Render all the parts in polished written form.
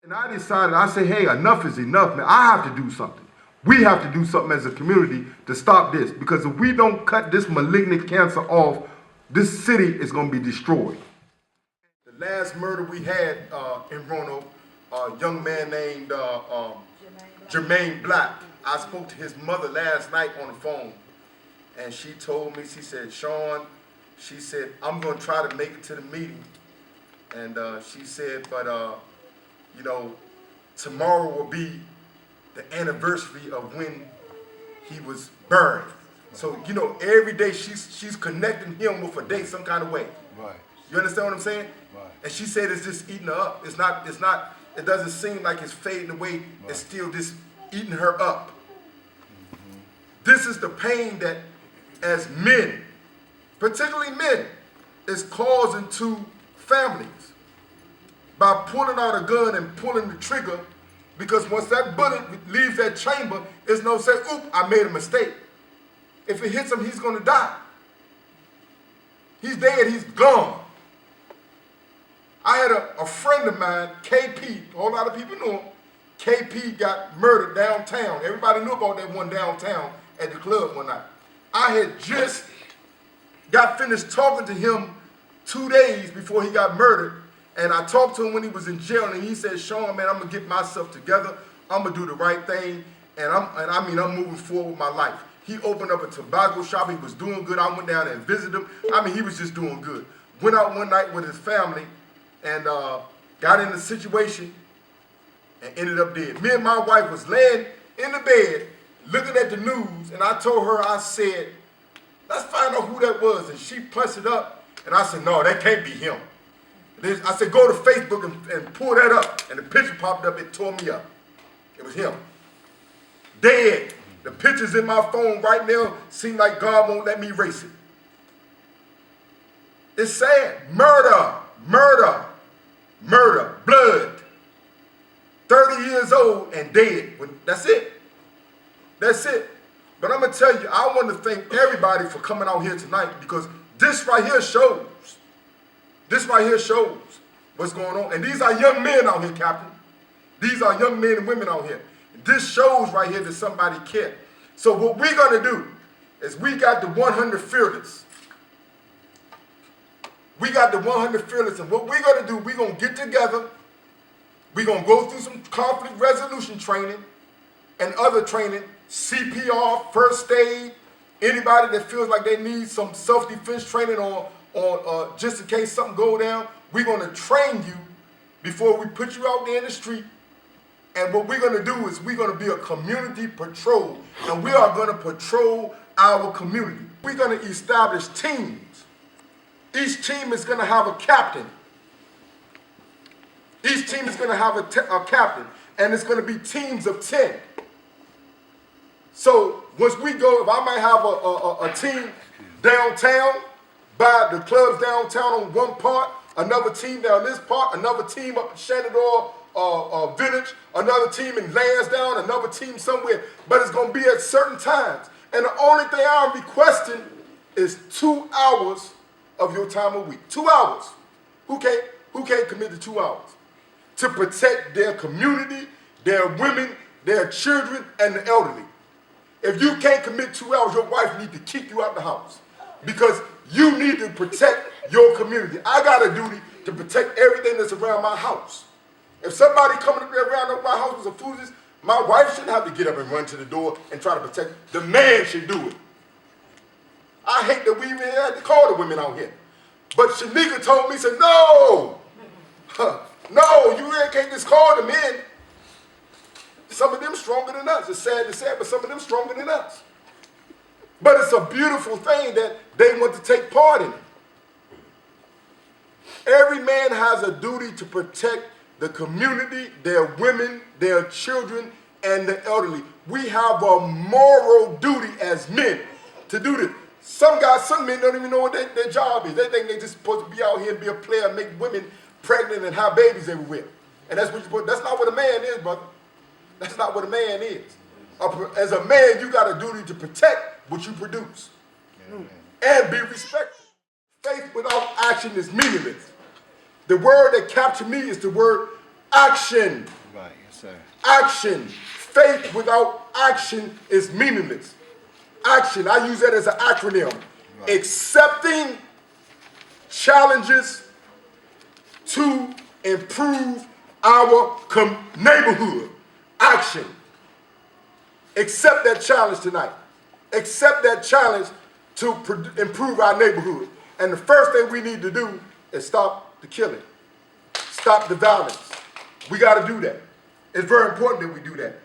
And I decided, I said, hey, enough is enough, man. I have to do something. We have to do something as a community to stop this. Because if we don't cut this malignant cancer off, this city is going to be destroyed. The last murder we had in Roanoke, a young man named Jermaine Black. I spoke to his mother last night on the phone. And she told me, she said, Shawn, she said, I'm going to try to make it to the meeting. And she said, but, you know, tomorrow will be the anniversary of when he was buried. So, you know, every day she's connecting him with a day some kind of way. Right. You understand what I'm saying? Right. And she said it's just eating her up. It's not, it doesn't seem like it's fading away. Right. It's still just eating her up. Mm-hmm. This is the pain that as men, particularly men, is causing to families by pulling out a gun and pulling the trigger, because once that bullet leaves that chamber, it's no say, oop, I made a mistake. If it hits him, he's gonna die. He's dead, he's gone. I had a friend of mine, KP, a whole lot of people knew him. KP got murdered downtown. Everybody knew about that one downtown at the club one night. I had just got finished talking to him 2 days before he got murdered. And I talked to him when he was in jail, and he said, Shawn, man, I'm gonna get myself together. I'm gonna do the right thing, and I'm moving forward with my life. He opened up a tobacco shop. He was doing good. I went down there and visited him. I mean, he was just doing good. Went out one night with his family and got in a situation and ended up dead. Me and my wife was laying in the bed looking at the news, and I told her, I said, let's find out who that was. And she punched it up, and I said, no, that can't be him. I said, go to Facebook and pull that up. And the picture popped up, it tore me up. It was him. Dead. The picture's in my phone right now. Seem like God won't let me erase it. It's sad. Murder, murder, murder, blood. 30 years old and dead. That's it. That's it. But I'm going to tell you, I want to thank everybody for coming out here tonight, because this right here shows. This right here shows what's going on. And these are young men out here, Captain. These are young men and women out here. This shows right here that somebody cares. So what we're going to do is we got the 100 Fearless. We got the 100 Fearless. And what we're going to do, we're going to get together. We're going to go through some conflict resolution training and other training, CPR, first aid, anybody that feels like they need some self-defense training or just in case something go down, we're going to train you before we put you out there in the street. And what we're going to do is we're going to be a community patrol, and we are going to patrol our community. We're going to establish teams. Each team is going to have a captain. Each team is going to have a captain, and it's going to be teams of 10. So once we go, if I might have a team downtown, by the clubs downtown on one part, another team down this part, another team up in Shenandoah Village, another team in Lansdowne, another team somewhere, but it's going to be at certain times. And the only thing I'm requesting is 2 hours of your time a week. 2 hours. Who can't commit to 2 hours? To protect their community, their women, their children, and the elderly. If you can't commit 2 hours, your wife needs to kick you out the house, because you need to protect your community. I got a duty to protect everything that's around my house. If somebody coming around my house with some foolishness, my wife shouldn't have to get up and run to the door and try to protect. The man should do it. I hate that we even had to call the women out here. But Shanika told me, said, no, no, you can't just call the men. Some of them stronger than us. It's sad to say, but some of them stronger than us. But it's a beautiful thing that they want to take part in it. Every man has a duty to protect the community, their women, their children, and the elderly. We have a moral duty as men to do this. Some guys, some men don't even know what their job is. They think they're just supposed to be out here and be a player and make women pregnant and have babies everywhere. And that's not what a man is, brother. That's not what a man is. As a man, you got a duty to protect what you produce. And be respected. Faith without action is meaningless. The word that captured me is the word Action. Right, yes, sir. Action. Faith without action is meaningless. Action, I use that as an acronym. Right. Accepting challenges to improve our neighborhood. Action. Accept that challenge tonight. Accept that challenge to improve our neighborhood. And the first thing we need to do is stop the killing. Stop the violence. We got to do that. It's very important that we do that.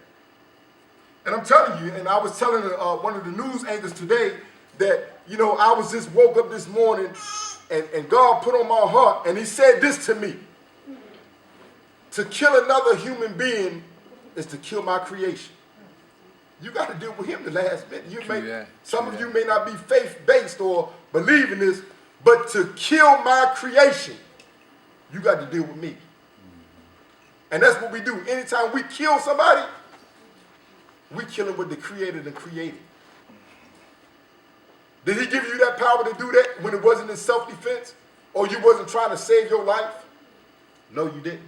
And I'm telling you, and I was telling one of the news anchors today that, you know, I was just woke up this morning and God put on my heart, and he said this to me. To kill another human being is to kill my creation. You got to deal with him the last minute. Some of you may not be faith-based or believe in this, but to kill my creation, you got to deal with me. And that's what we do. Anytime we kill somebody, we kill him with the creator and created. Did he give you that power to do that when it wasn't in self-defense? Or you wasn't trying to save your life? No, you didn't.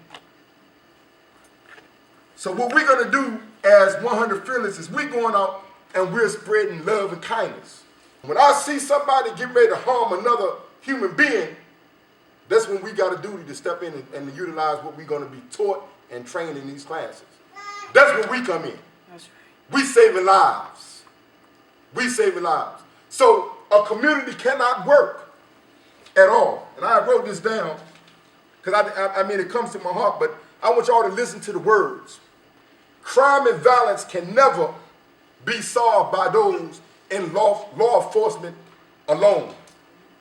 So what we're going to do as 100 Fearless is we're going out and we're spreading love and kindness. When I see somebody getting ready to harm another human being, that's when we got a duty to step in and to utilize what we're going to be taught and trained in these classes. That's where we come in. That's right. We saving lives. We saving lives. So a community cannot work at all. And I wrote this down because I mean it comes to my heart, but I want y'all to listen to the words. Crime and violence can never be solved by those in law enforcement alone.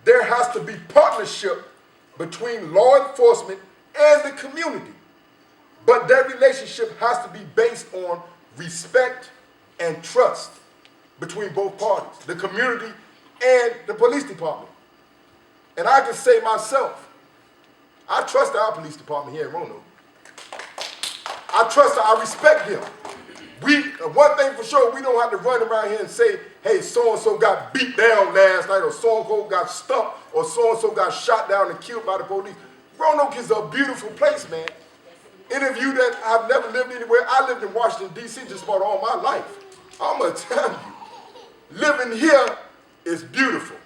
There has to be partnership between law enforcement and the community. But that relationship has to be based on respect and trust between both parties, the community and the police department. And I can say myself, I trust our police department here in Roanoke. I trust her, I respect them. One thing for sure, we don't have to run around here and say, hey, so-and-so got beat down last night, or so-and-so got stumped, or so-and-so got shot down and killed by the police. Roanoke is a beautiful place, man. Any of you that have never lived anywhere, I lived in Washington, D.C. just about all my life. I'm going to tell you, living here is beautiful.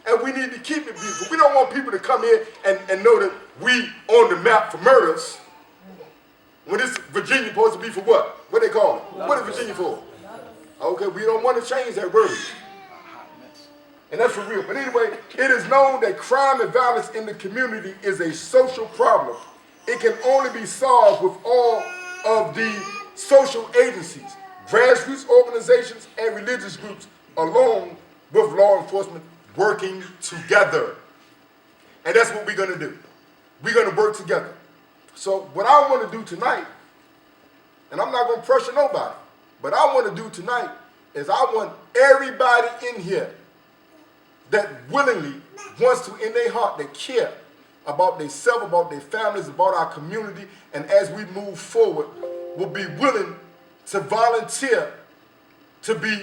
And we need to keep it beautiful. We don't want people to come here and know that we on the map for murders. When this Virginia supposed to be for what? What they call it? What is Virginia for? Okay, we don't want to change that word. And that's for real. But anyway, it is known that crime and violence in the community is a social problem. It can only be solved with all of the social agencies, grassroots organizations, and religious groups, along with law enforcement working together. And that's what we're going to do. We're going to work together. So what I want to do tonight, and I'm not going to pressure nobody, but I want to do tonight is I want everybody in here that willingly wants to, in their heart, that care about themselves, about their families, about our community, and as we move forward, will be willing to volunteer to be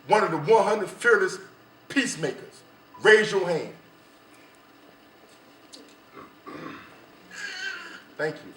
one of the 100 Fearless Peacemakers. Raise your hand. Thank you.